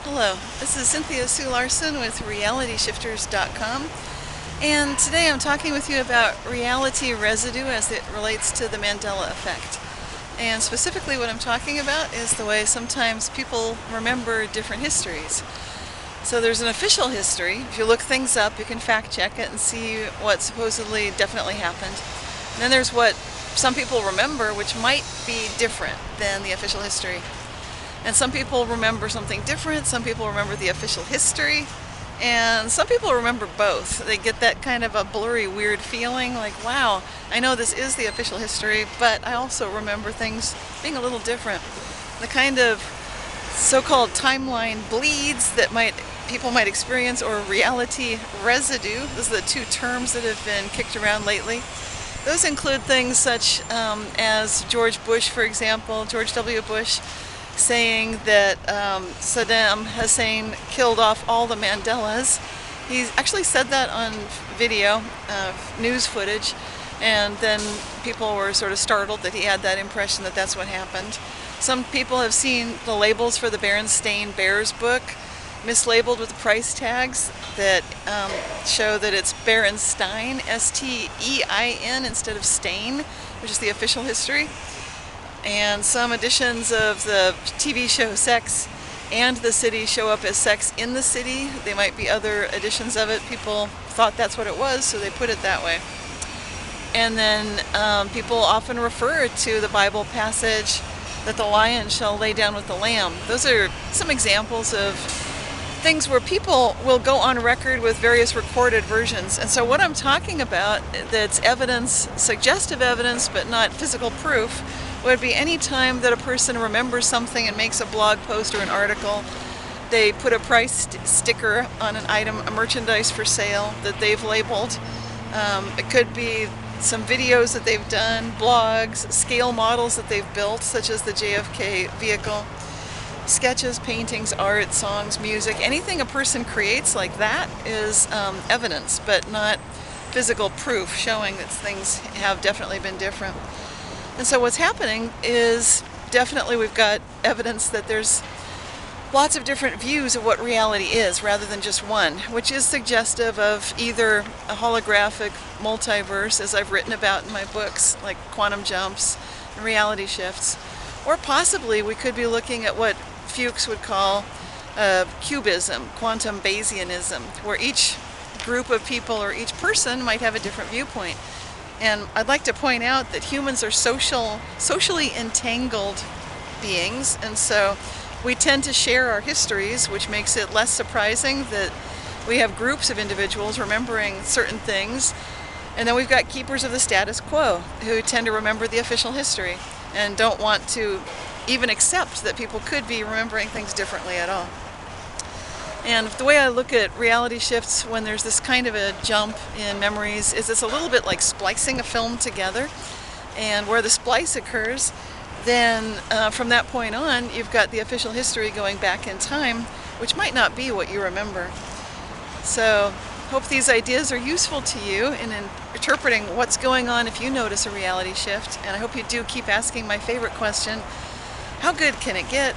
Hello, this is Cynthia Sue Larson with RealityShifters.com, and today I'm talking with you about reality residue as it relates to the Mandela Effect. And specifically what I'm talking about is the way sometimes people remember different histories. So there's an official history. If you look things up, you can fact check it and see what supposedly definitely happened. And then there's what some people remember, which might be different than the official history. And some people remember something different, some people remember the official history, and some people remember both. They get that kind of a blurry, weird feeling like, wow, I know this is the official history, but I also remember things being a little different. The kind of so-called timeline bleeds that people might experience, or reality residue, those are the two terms that have been kicked around lately. Those include things such as George Bush, for example, George W. Bush, saying that Saddam Hussein killed off all the Mandelas. He actually said that on video, news footage, and then people were sort of startled that he had that impression that that's what happened. Some people have seen the labels for the Berenstain Bears book mislabeled with price tags that show that it's Berenstein, S-T-E-I-N, instead of Stain, which is the official history. And some editions of the TV show Sex and the City show up as Sex in the City. They might be other editions of it. People thought that's what it was, so they put it that way. And then people often refer to the Bible passage that the lion shall lay down with the lamb. Those are some examples of things where people will go on record with various recorded versions. And so what I'm talking about that's evidence, suggestive evidence, but not physical proof, would be any time that a person remembers something and makes a blog post or an article. They put a price sticker on an item, a merchandise for sale that they've labeled. It could be some videos that they've done, blogs, scale models that they've built, such as the JFK vehicle, sketches, paintings, art, songs, music. Anything a person creates like that is evidence, but not physical proof showing that things have definitely been different. And so what's happening is definitely we've got evidence that there's lots of different views of what reality is rather than just one, which is suggestive of either a holographic multiverse, as I've written about in my books, like quantum jumps and reality shifts, or possibly we could be looking at what Fuchs would call cubism, quantum Bayesianism, where each group of people or each person might have a different viewpoint. And I'd like to point out that humans are socially entangled beings, and so we tend to share our histories, which makes it less surprising that we have groups of individuals remembering certain things. And then we've got keepers of the status quo who tend to remember the official history and don't want to even accept that people could be remembering things differently at all. And the way I look at reality shifts when there's this kind of a jump in memories is it's a little bit like splicing a film together. And where the splice occurs, then from that point on, you've got the official history going back in time, which might not be what you remember. So hope these ideas are useful to you in interpreting what's going on if you notice a reality shift. And I hope you do keep asking my favorite question: how good can it get?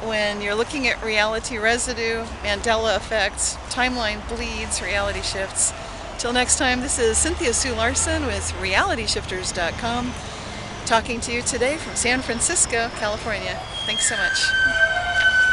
When you're looking at reality residue, Mandela effects, timeline bleeds, reality shifts. Till next time, this is Cynthia Sue Larson with RealityShifters.com, talking to you today from San Francisco, California. Thanks so much.